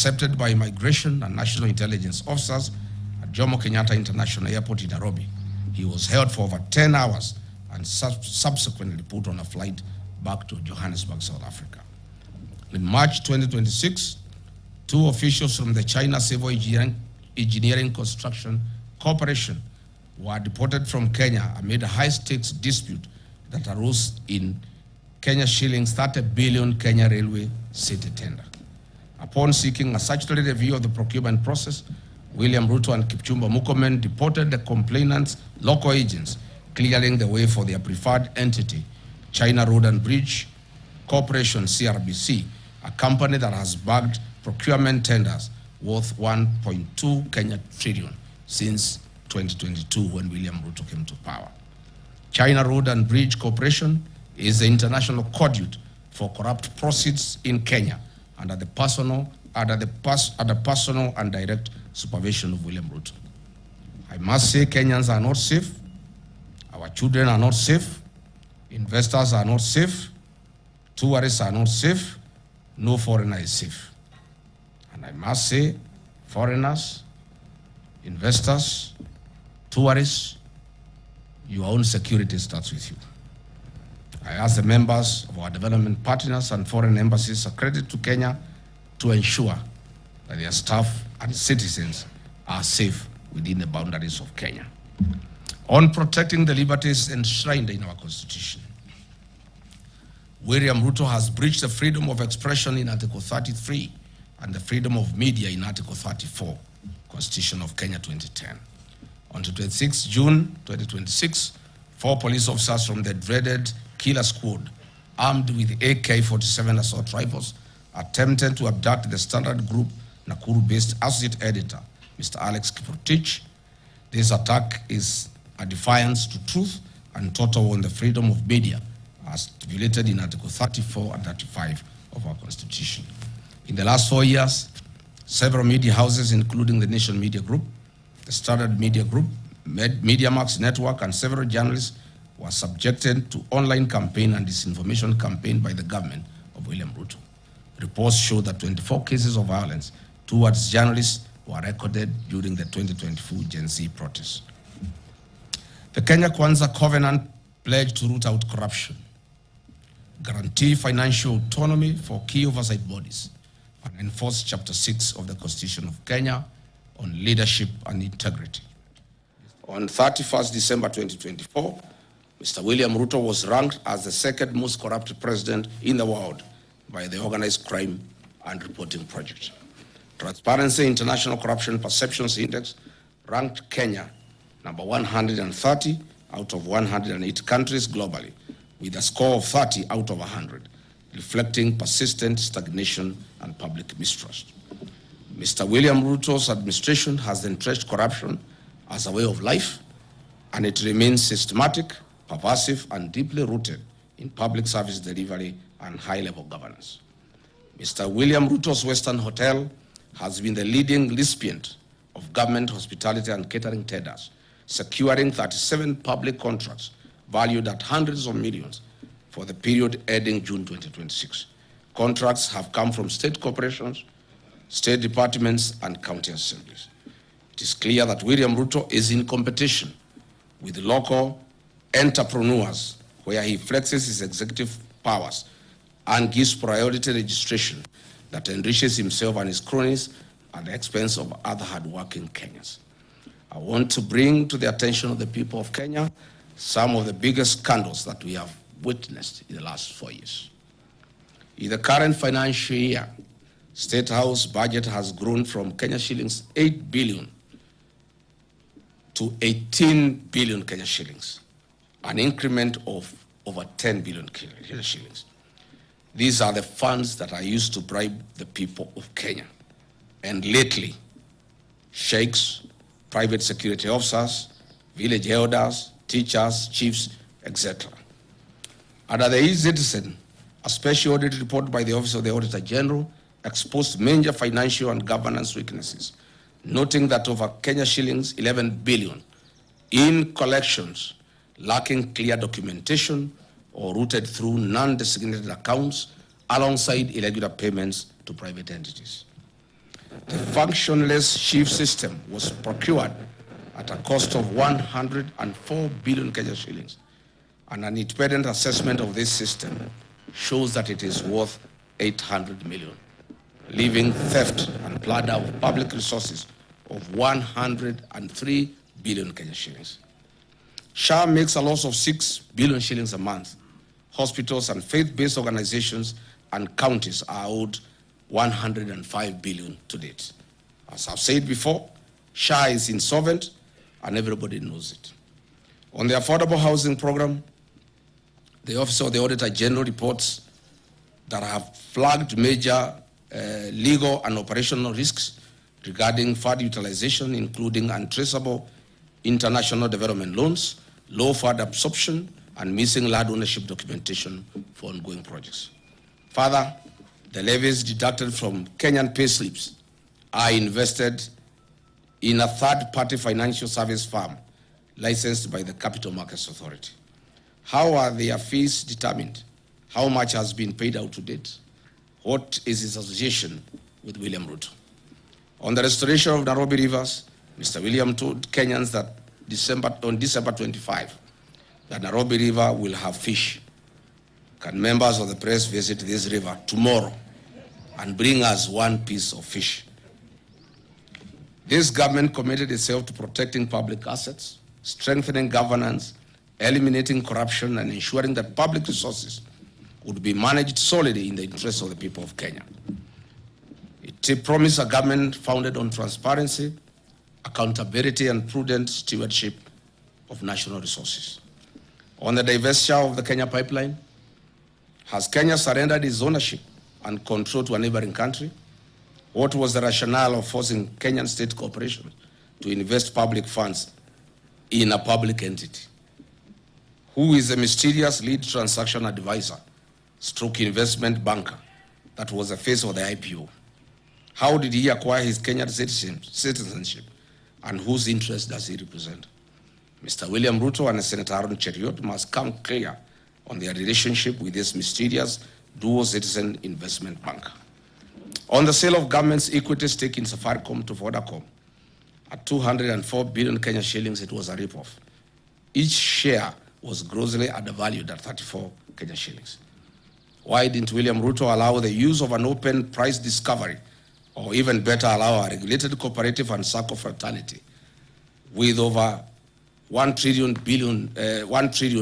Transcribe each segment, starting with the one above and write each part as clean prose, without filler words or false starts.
intercepted by immigration and national intelligence officers at Jomo Kenyatta International Airport in Nairobi. He was held for over 10 hours and subsequently put on a flight back to Johannesburg, South Africa. In March 2026, 2 officials from the China Civil Engineering Construction Corporation were deported from Kenya amid a high-stakes dispute that arose in Kenya shillings 30 billion Kenya Railway City tender. Upon seeking a statutory review of the procurement process, William Ruto and Kipchumba Murkomen deported the complainants' local agents, clearing the way for their preferred entity, China Road and Bridge Corporation, CRBC, a company that has bagged procurement tenders worth 1.2 Kenya trillion since 2022 when William Ruto came to power. China Road and Bridge Corporation is the international conduit for corrupt proceeds in Kenya under the personal and direct supervision of William Ruto. I must say Kenyans are not safe, our children are not safe, investors are not safe, tourists are not safe, no foreigner is safe. And I must say, foreigners, investors, tourists, your own security starts with you. I ask the members of our development partners and foreign embassies accredited to Kenya to ensure that their staff and citizens are safe within the boundaries of Kenya. On protecting the liberties enshrined in our Constitution, William Ruto has breached the freedom of expression in Article 33 and the freedom of media in Article 34, Constitution of Kenya 2010. On 26 June 2026, 4 police officers from the dreaded Killer Squad, armed with AK-47 assault rifles, attempted to abduct the Standard Group Nakuru-based associate editor, Mr. Alex Kiprotich. This attack is a defiance to truth and total on the freedom of media, as stipulated in Article 34 and 35 of our Constitution. In the last 4 years, several media houses, including the Nation Media Group, the Standard Media Group, Media Max Network, and several journalists were subjected to online campaign and disinformation campaign by the government of William Ruto. Reports show that 24 cases of violence towards journalists were recorded during the 2024 Gen Z protests. The Kenya Kwanza Covenant pledged to root out corruption, guarantee financial autonomy for key oversight bodies, and enforce Chapter 6 of the Constitution of Kenya on leadership and integrity. On 31st December 2024, Mr. William Ruto was ranked as the 2nd most corrupt president in the world by the Organized Crime and Reporting Project. Transparency International Corruption Perceptions Index ranked Kenya number 130 out of 108 countries globally, with a score of 30 out of 100, reflecting persistent stagnation and public mistrust. Mr. William Ruto's administration has entrenched corruption as a way of life, and it remains systematic, pervasive, and deeply rooted in public service delivery and high-level governance. Mr. William Ruto's Western Hotel has been the leading recipient of government hospitality and catering tenders, securing 37 public contracts valued at hundreds of millions for the period ending June 2026. Contracts have come from state corporations, state departments, and county assemblies. It is clear that William Ruto is in competition with local entrepreneurs, where he flexes his executive powers and gives priority registration that enriches himself and his cronies at the expense of other hardworking Kenyans. I want to bring to the attention of the people of Kenya some of the biggest scandals that we have witnessed in the last 4 years. In the current financial year, State House budget has grown from Kenya shillings 8 billion to 18 billion Kenya shillings, an increment of over 10 billion Kenya shillings. These are the funds that are used to bribe the people of Kenya. And lately, sheikhs, private security officers, village elders, teachers, chiefs, etc. Under the e-Citizen, a special audit report by the Office of the Auditor General exposed major financial and governance weaknesses, noting that over Kenya shillings 11 billion in collections lacking clear documentation or routed through non-designated accounts alongside irregular payments to private entities. functionless chief system was procured at a cost of 104 billion Kenya shillings. And an independent assessment of this system shows that it is worth 800 million, leaving theft and plunder of public resources of 103 billion Kenya shillings. SHA makes a loss of 6 billion shillings a month. Hospitals and faith-based organizations and counties are owed 105 billion to date. As I've said before, SHA is insolvent and everybody knows it. On the affordable housing program, the Office of the Auditor General reports that have flagged major legal and operational risks regarding fund utilization, including untraceable international development loans, low fund absorption, and missing land ownership documentation for ongoing projects. Further, the levies deducted from Kenyan payslips are invested in a third-party financial service firm licensed by the Capital Markets Authority. How are their fees determined? How much has been paid out to date? What is his association with William Ruto? On the restoration of Nairobi rivers, Mr. William told Kenyans that on December 25, that Nairobi River will have fish. Can members of the press visit this river tomorrow and bring us one piece of fish? This government committed itself to protecting public assets, strengthening governance, eliminating corruption, and ensuring that public resources would be managed solely in the interests of the people of Kenya. It promised a government founded on transparency, accountability, and prudent stewardship of national resources. On the divestiture of the Kenya pipeline, has Kenya surrendered its ownership and control to a neighboring country? What was the rationale of forcing Kenyan state corporations to invest public funds in a public entity? Who is the mysterious lead transaction advisor, stroke investment banker that was the face of the IPO? How did he acquire his Kenyan citizenship, and whose interest does he represent? Mr. William Ruto and Senator Aaron Cheriot must come clear on their relationship with this mysterious dual citizen investment banker. On the sale of government's equity stake in Safaricom to Vodacom, at 204 billion Kenya shillings, it was a ripoff. Each share was grossly undervalued at 34 Kenya shillings. Why didn't William Ruto allow the use of an open price discovery, or even better, allow a regulated cooperative and SACCO fraternity with over 1 trillion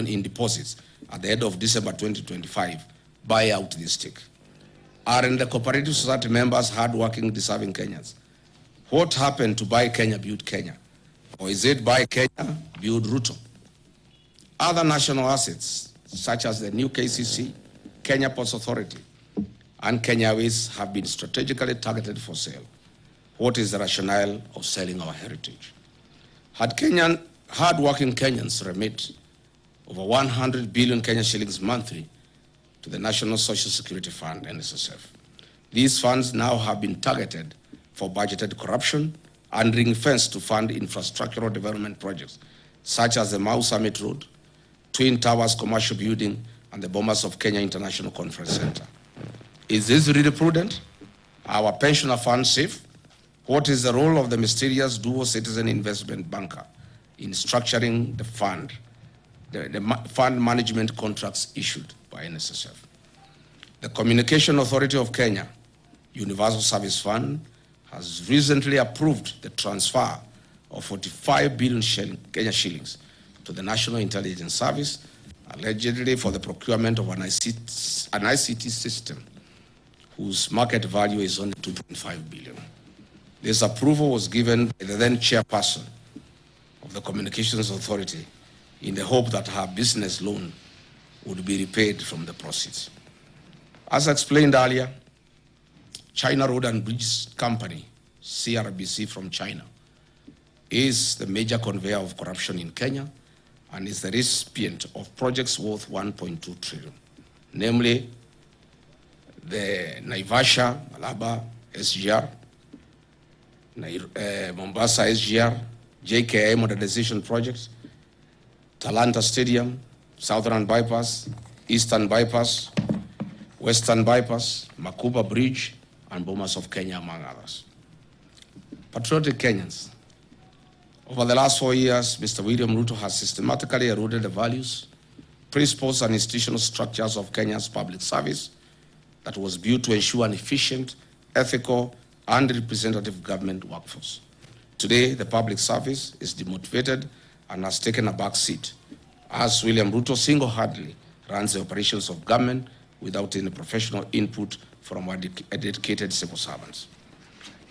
in deposits at the end of December 2025 buy out this stake? Aren't the cooperative society members hardworking, deserving Kenyans? What happened to Buy Kenya, Build Kenya? Or is it Buy Kenya, Build Ruto? Other national assets, such as the new KCC, Kenya Ports Authority, and Kenya Airways, have been strategically targeted for sale. What is the rationale of selling our heritage? Had hard-working Kenyans remit over 100 billion Kenya shillings monthly to the National Social Security Fund, NSSF. These funds now have been targeted for budgeted corruption and ring-fenced to fund infrastructural development projects, such as the Mau Summit Road, Twin Towers Commercial Building, and the Bombers of Kenya International Conference Center. Is this really prudent? Are our pensioner funds safe? What is the role of the mysterious dual citizen investment banker in structuring the fund management contracts issued by NSSF? The Communication Authority of Kenya, Universal Service Fund, has recently approved the transfer of 45 billion Kenya shillings to the National Intelligence Service, allegedly for the procurement of an ICT system whose market value is only 2.5 billion. This approval was given by the then chairperson of the Communications Authority in the hope that her business loan would be repaid from the proceeds. As explained earlier, China Road and Bridge Company, CRBC from China, is the major conveyor of corruption in Kenya and is the recipient of projects worth 1.2 trillion, namely the Naivasha, Malaba, SGR, Mombasa SGR, JKI modernization projects, Talanta Stadium, Southern Bypass, Eastern Bypass, Western Bypass, Makuba Bridge, and Bomas of Kenya, among others. Patriotic Kenyans, over the last 4 years, Mr. William Ruto has systematically eroded the values, principles, and institutional structures of Kenya's public service that was built to ensure an efficient, ethical, and representative government workforce. Today, the public service is demotivated and has taken a back seat, as William Ruto single-handedly runs the operations of government without any professional input from our dedicated civil servants.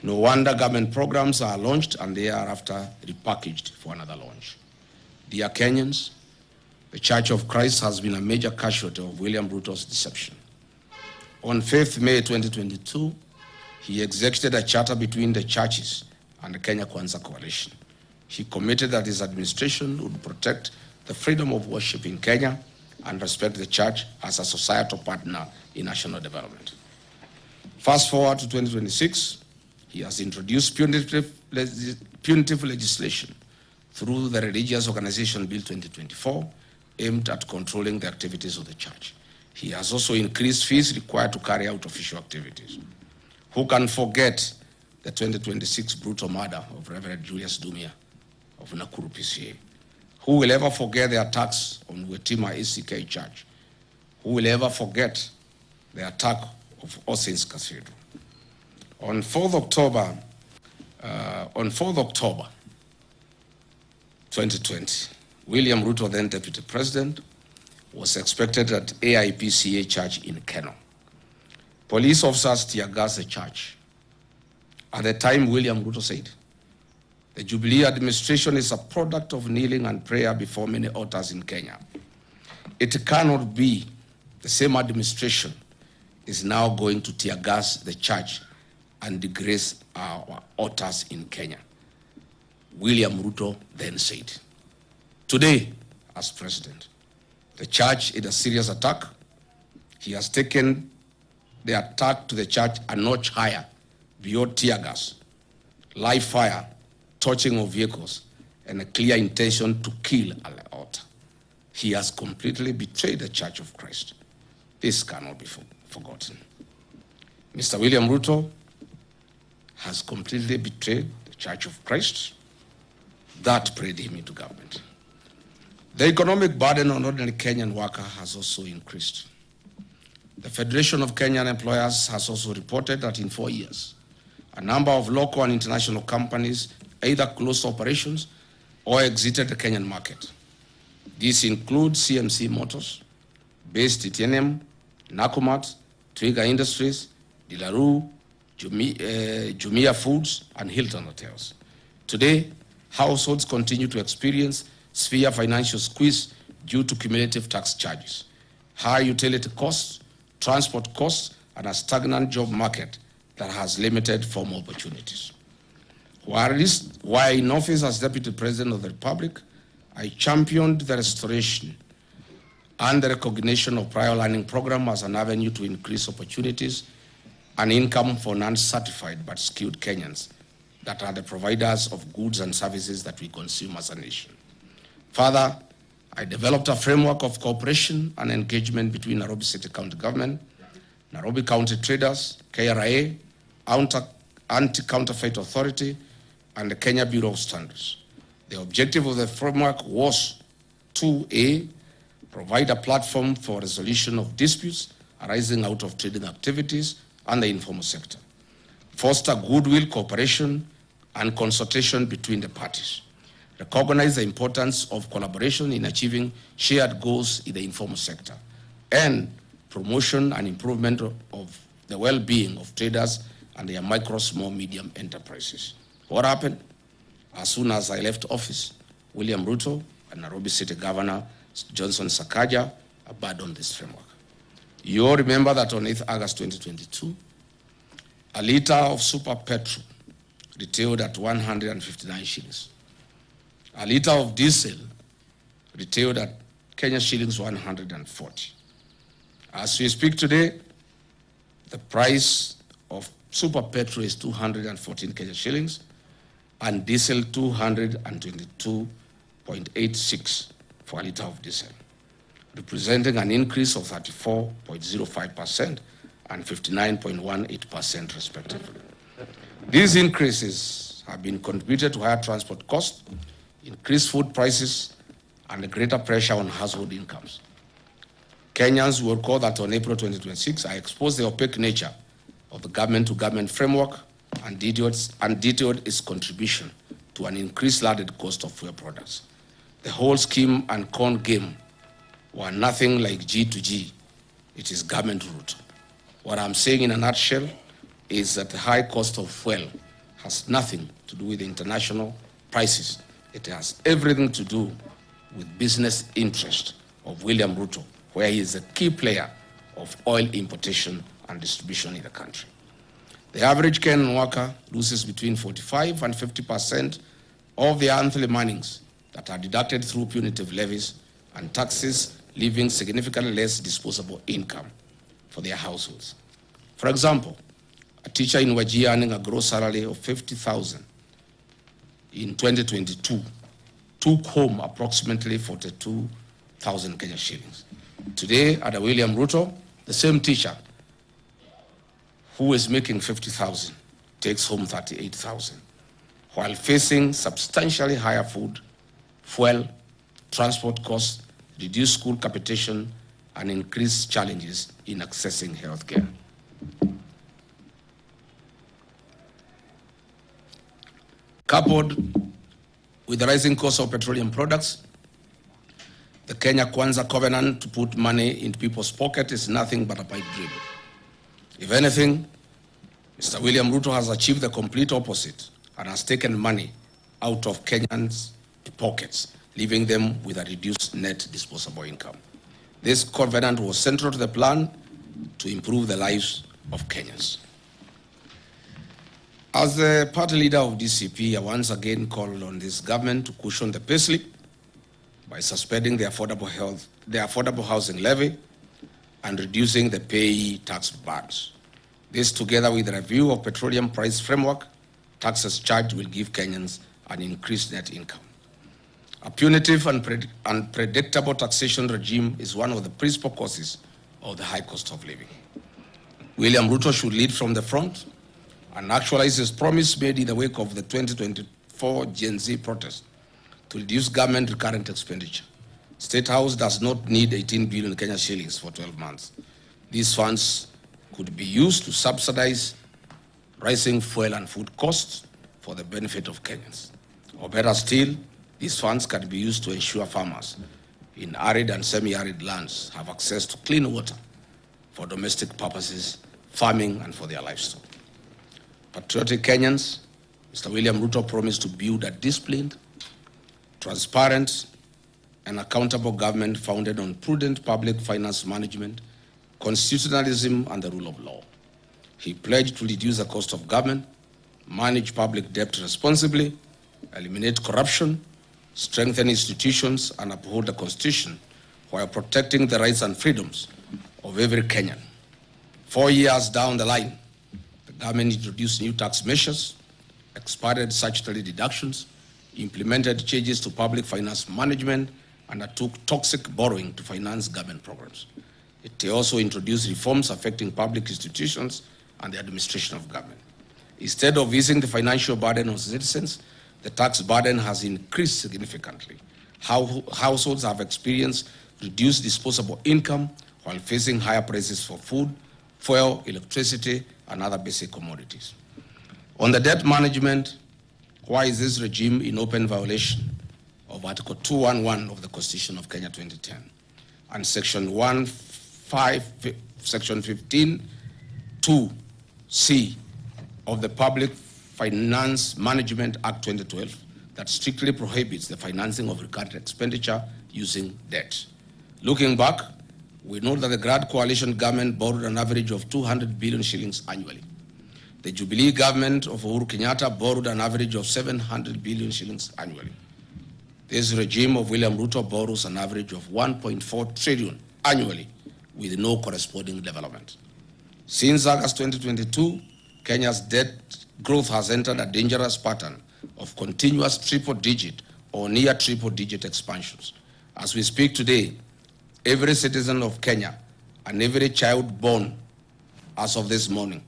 No wonder government programs are launched and they are after repackaged for another launch. Dear Kenyans, the Church of Christ has been a major casualty of William Ruto's deception. On 5th May 2022, he executed a charter between the churches and the Kenya Kwanza Coalition. He committed that his administration would protect the freedom of worship in Kenya and respect the church as a societal partner in national development. Fast forward to 2026, he has introduced punitive legislation through the Religious Organization Bill 2024, aimed at controlling the activities of the church. He has also increased fees required to carry out official activities. Who can forget the 2026 brutal murder of Reverend Julius Dumia of Nakuru PCA? Who will ever forget the attacks on Wetima ACK Church? Who will ever forget the attack of All Saints Cathedral? On 4th October 2020, William Ruto, then Deputy President, was expected at AIPCA Church in Keno. Police officers tear-gassed the church. At the time, William Ruto said, "The Jubilee administration is a product of kneeling and prayer before many altars in Kenya. It cannot be the same administration is now going to tear-gas the church and disgrace our altars in Kenya." William Ruto then said. Today, as president, the church is a serious attack. He has taken the attack to the church a notch higher, beyond tear gas, live fire, torching of vehicles, and a clear intention to kill at the altar. He has completely betrayed the Church of Christ. This cannot be forgotten. Mr. William Ruto has completely betrayed the Church of Christ. That prayed him into government. The economic burden on ordinary Kenyan worker has also increased. The Federation of Kenyan Employers has also reported that in 4 years, a number of local and international companies either closed operations or exited the Kenyan market. These include CMC Motors, Base TTNM, Nakumat, Twiga Industries, Dilaru, Jumia Foods, and Hilton Hotels. Today, households continue to experience severe financial squeeze due to cumulative tax charges, high utility costs, transport costs, and a stagnant job market that has limited formal opportunities. While in office as Deputy President of the Republic, I championed the restoration and the recognition of prior learning program as an avenue to increase opportunities and income for non-certified but skilled Kenyans that are the providers of goods and services that we consume as a nation. Further, I developed a framework of cooperation and engagement between Nairobi City County Government, Nairobi County Traders, KRA, Anti-Counterfeit Authority, and the Kenya Bureau of Standards. The objective of the framework was to A, provide a platform for resolution of disputes arising out of trading activities and the informal sector, foster goodwill, cooperation, and consultation between the parties, recognize the importance of collaboration in achieving shared goals in the informal sector, and promotion and improvement of the well-being of traders and their micro, small, medium enterprises. What happened? As soon as I left office, William Ruto and Nairobi City Governor Johnson Sakaja abandoned this framework. You all remember that on 8th August 2022, a liter of super petrol retailed at 159 shillings. A liter of diesel retailed at Kenya shillings 140. As we speak today, the price of super petrol is 214 Kenya shillings and diesel 222.86 for a liter of diesel, representing an increase of 34.05% and 59.18% respectively. These increases have been contributed to higher transport costs, increased food prices, and a greater pressure on household incomes. Kenyans will recall that on April 2026, I exposed the opaque nature of the government-to-government framework and detailed its contribution to an increased landed cost of fuel products. The whole scheme and con game were nothing like G to G. It is government route. What I'm saying in a nutshell is that the high cost of fuel has nothing to do with international prices. It has everything to do with business interest of William Ruto, where he is a key player of oil importation and distribution in the country. The average Kenyan worker loses between 45 and 50% of their monthly earnings that are deducted through punitive levies and taxes, leaving significantly less disposable income for their households. For example, a teacher in Wajir earning a gross salary of 50,000 in 2022 took home approximately 42,000 Kenya shillings. Today, under William Ruto, the same teacher who is making 50,000 takes home 38,000, while facing substantially higher food, fuel, transport costs, reduced school capitation, and increased challenges in accessing healthcare. Coupled with the rising cost of petroleum products, the Kenya Kwanza covenant to put money into people's pockets is nothing but a pipe dream. If anything, Mr. William Ruto has achieved the complete opposite and has taken money out of Kenyans' pockets, leaving them with a reduced net disposable income. This covenant was central to the plan to improve the lives of Kenyans. As the party leader of DCP, I once again called on this government to cushion the payslip by suspending the affordable housing levy and reducing the payee tax burdens. This, together with a review of petroleum price framework, taxes charged will give Kenyans an increased net income. A punitive and unpredictable taxation regime is one of the principal causes of the high cost of living. William Ruto should lead from the front and actualize his promise made in the wake of the 2024 Gen Z protest to reduce government recurrent expenditure. State House does not need 18 billion Kenya shillings for 12 months. These funds could be used to subsidize rising fuel and food costs for the benefit of Kenyans. Or better still, these funds can be used to ensure farmers in arid and semi-arid lands have access to clean water for domestic purposes, farming, and for their livestock. Patriotic Kenyans, Mr. William Ruto promised to build a disciplined, transparent, and accountable government founded on prudent public finance management, constitutionalism, and the rule of law. He pledged to reduce the cost of government, manage public debt responsibly, eliminate corruption, strengthen institutions, and uphold the Constitution while protecting the rights and freedoms of every Kenyan. 4 years down the line, the government introduced new tax measures, expanded statutory deductions, implemented changes to public finance management, and undertook toxic borrowing to finance government programs. It also introduced reforms affecting public institutions and the administration of government. Instead of easing the financial burden on citizens, the tax burden has increased significantly. Households have experienced reduced disposable income while facing higher prices for food, fuel, electricity, and other basic commodities. On the debt management, why is this regime in open violation of Article 211 of the Constitution of Kenya 2010 and Section 15(2)(c) of the Public Finance Management Act 2012 that strictly prohibits the financing of recurrent expenditure using debt? Looking back, we know that the Grand Coalition government borrowed an average of 200 billion shillings annually. The Jubilee government of Uhuru Kenyatta borrowed an average of 700 billion shillings annually. This regime of William Ruto borrows an average of 1.4 trillion annually with no corresponding development. Since August 2022, Kenya's debt growth has entered a dangerous pattern of continuous triple-digit or near triple-digit expansions. As we speak today, every citizen of Kenya and every child born as of this morning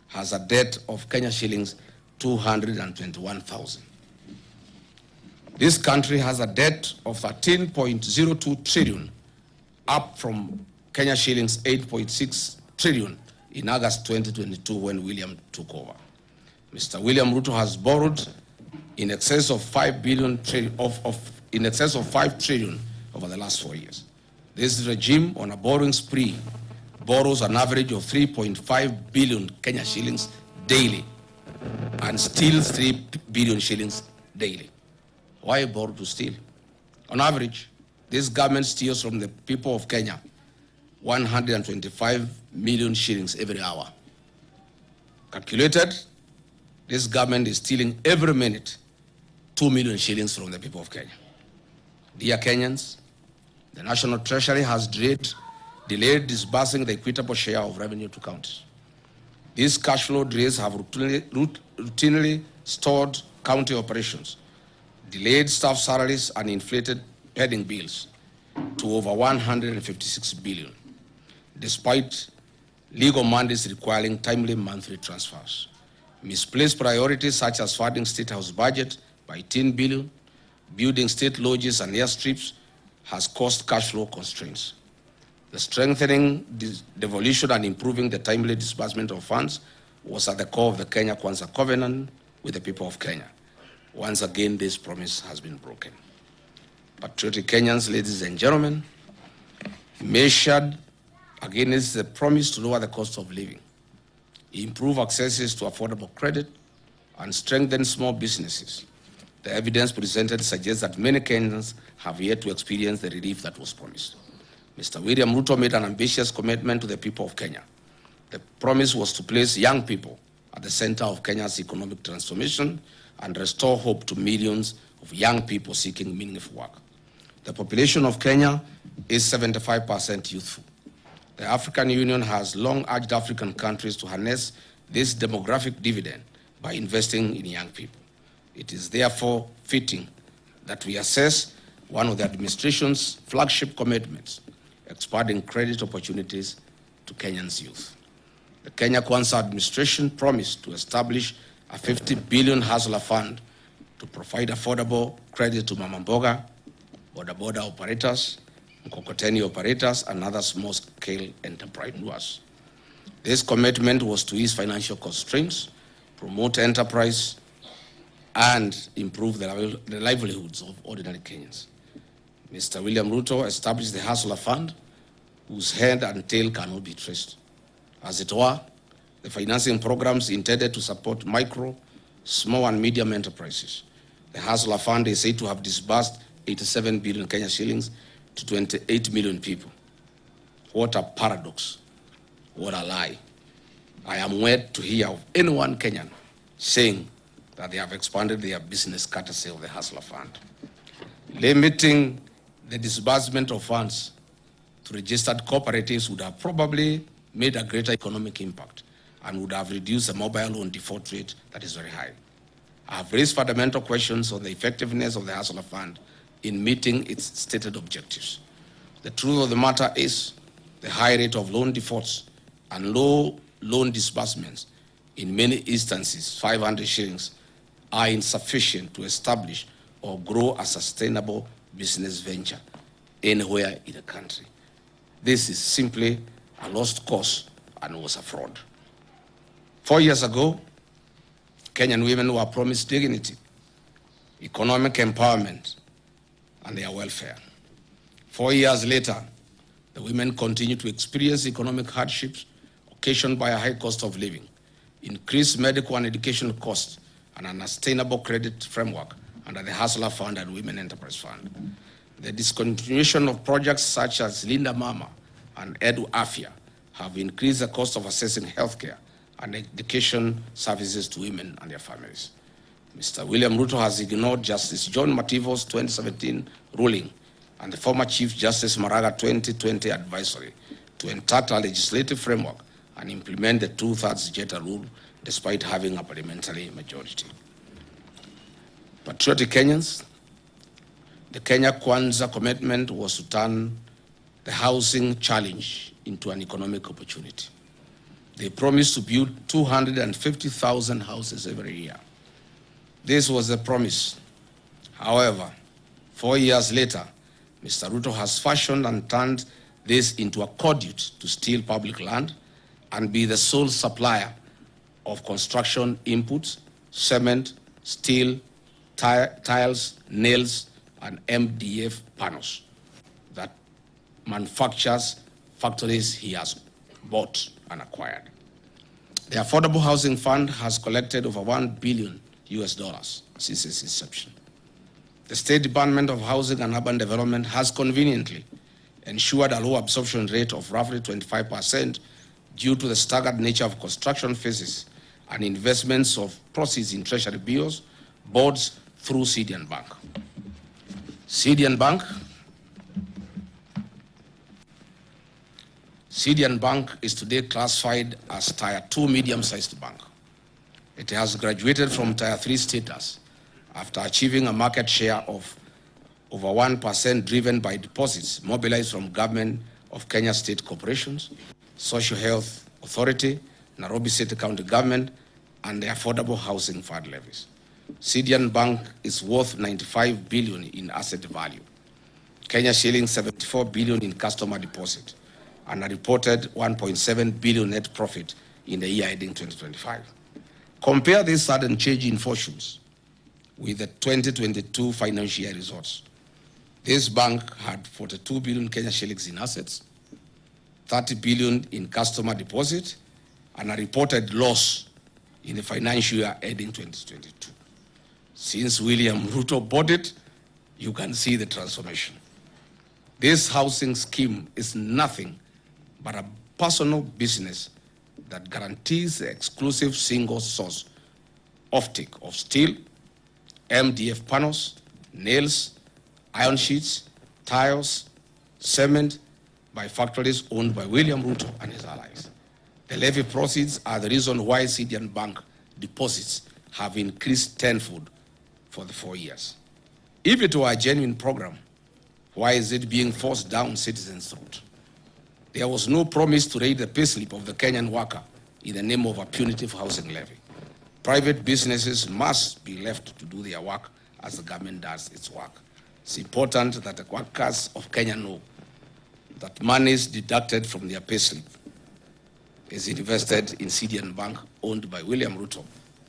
has a debt of Kenya shillings 221,000. This country has a debt of 13.02 trillion, up from Kenya shillings 8.6 trillion in August 2022 when William took over. Mr. William Ruto has borrowed in excess of 5 billion in excess of 5 trillion over the last 4 years. This regime, on a borrowing spree, borrows an average of 3.5 billion Kenya shillings daily and steals 3 billion shillings daily. Why borrow to steal? On average, this government steals from the people of Kenya 125 million shillings every hour. Calculated, this government is stealing every minute 2 million shillings from the people of Kenya. Dear Kenyans, the National Treasury has delayed disbursing the equitable share of revenue to counties. These cash flow delays have routinely stalled county operations, delayed staff salaries, and inflated pending bills to over 156 billion, despite legal mandates requiring timely monthly transfers. Misplaced priorities such as funding State House budget by 10 billion, building state lodges and airstrips has caused cash flow constraints. The strengthening, devolution, and improving the timely disbursement of funds was at the core of the Kenya Kwanza Covenant with the people of Kenya. Once again, this promise has been broken. Patriotic Kenyans, ladies and gentlemen, measured against the promise to lower the cost of living, improve access to affordable credit, and strengthen small businesses, the evidence presented suggests that many Kenyans have yet to experience the relief that was promised. Mr. William Ruto made an ambitious commitment to the people of Kenya. The promise was to place young people at the center of Kenya's economic transformation and restore hope to millions of young people seeking meaningful work. The population of Kenya is 75% youthful. The African Union has long urged African countries to harness this demographic dividend by investing in young people. It is therefore fitting that we assess one of the administration's flagship commitments, expanding credit opportunities to Kenyans' youth. The Kenya Kwanza administration promised to establish a 50 billion hustler fund to provide affordable credit to mama mboga, boda operators, mkokoteni operators, and other small-scale entrepreneurs. This commitment was to ease financial constraints, promote enterprise, and improve the livelihoods of ordinary Kenyans. Mr. William Ruto established the Hustler Fund, whose head and tail cannot be traced. As it were, the financing programs intended to support micro, small, and medium enterprises. The Hustler Fund is said to have disbursed 87 billion Kenya shillings to 28 million people. What a paradox. What a lie. I am yet to hear of any one Kenyan saying that they have expanded their business courtesy of the Hustler Fund. Limiting the disbursement of funds to registered cooperatives would have probably made a greater economic impact and would have reduced the mobile loan default rate that is very high. I have raised fundamental questions on the effectiveness of the Hustler Fund in meeting its stated objectives. The truth of the matter is the high rate of loan defaults and low loan disbursements, in many instances 500 shillings, are insufficient to establish or grow a sustainable business venture anywhere in the country. This is simply a lost cause and was a fraud. 4 years ago, Kenyan women were promised dignity, economic empowerment, and their welfare. 4 years later, the women continue to experience economic hardships occasioned by a high cost of living, increased medical and education costs, and an unsustainable credit framework under the Hustler Fund and Women Enterprise Fund. The discontinuation of projects such as Linda Mama and Edu Afya have increased the cost of accessing healthcare and education services to women and their families. Mr. William Ruto has ignored Justice John Mativo's 2017 ruling and the former Chief Justice Maraga 2020 advisory to entitle a legislative framework and implement the 2/3 Jeta rule despite having a parliamentary majority. Patriotic Kenyans, the Kenya Kwanza commitment was to turn the housing challenge into an economic opportunity. They promised to build 250,000 houses every year This was a promise. However, 4 years later, Mr. Ruto has fashioned and turned this into a conduit to steal public land and be the sole supplier of construction inputs, cement, steel, tiles, nails, and MDF panels that manufactures factories he has bought and acquired. The Affordable Housing Fund has collected over $1 billion since its inception. The State Department of Housing and Urban Development has conveniently ensured a low absorption rate of roughly 25% due to the staggered nature of construction phases and investments of proceeds in treasury bills, bonds through CDN Bank. CDN Bank is today classified as Tier 2 medium-sized bank. It has graduated from Tier 3 status after achieving a market share of over 1% driven by deposits mobilized from government of Kenya state corporations, Social Health Authority, Nairobi City County Government, and the Affordable Housing Fund levies. CDN Bank is worth 95 billion in asset value, Kenya shillings 74 billion in customer deposit, and a reported 1.7 billion net profit in the year ending 2025. Compare this sudden change in fortunes with the 2022 financial year results. This bank had 42 billion Kenya shillings in assets, 30 billion in customer deposit, and a reported loss in the financial year ending 2022. Since William Ruto bought it, you can see the transformation. This housing scheme is nothing but a personal business that guarantees the exclusive single source offtake of steel, MDF panels, nails, iron sheets, tiles, cement by factories owned by William Ruto and his allies. The levy proceeds are the reason why CDN Bank deposits have increased tenfold for the 4 years. If it were a genuine program, why is it being forced down citizens' throat? There was no promise to raise the payslip of the Kenyan worker in the name of a punitive housing levy. Private businesses must be left to do their work as the government does its work. It's important that the workers of Kenya know that monies deducted from their payslip is invested in CDN Bank owned by William Ruto,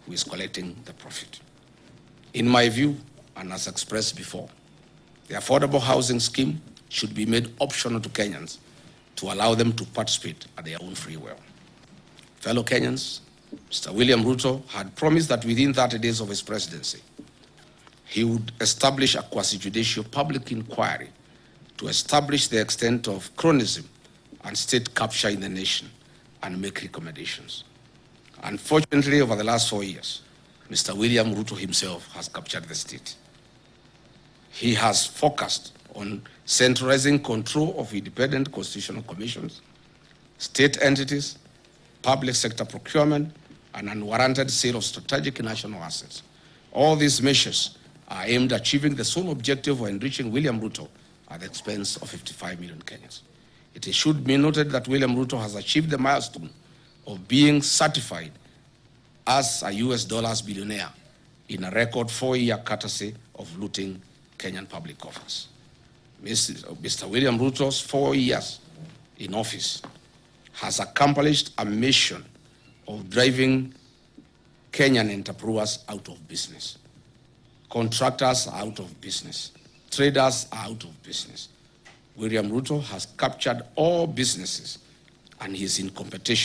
who is collecting the profit. In my view, and as expressed before, the affordable housing scheme should be made optional to Kenyans to allow them to participate at their own free will. Fellow Kenyans, Mr. William Ruto had promised that within 30 days of his presidency, he would establish a quasi-judicial public inquiry to establish the extent of cronyism and state capture in the nation and make recommendations. Unfortunately, over the last 4 years, Mr. William Ruto himself has captured the state. He has focused on centralizing control of independent constitutional commissions, state entities, public sector procurement, and unwarranted sale of strategic national assets. All these measures are aimed at achieving the sole objective of enriching William Ruto at the expense of 55 million Kenyans. It should be noted that William Ruto has achieved the milestone of being certified as a US dollars billionaire in a record 4-year courtesy of looting Kenyan public coffers. Mr. William Ruto's 4 years in office has accomplished a mission of driving Kenyan entrepreneurs out of business. Contractors are out of business. Traders are out of business. William Ruto has captured all businesses and he is in competition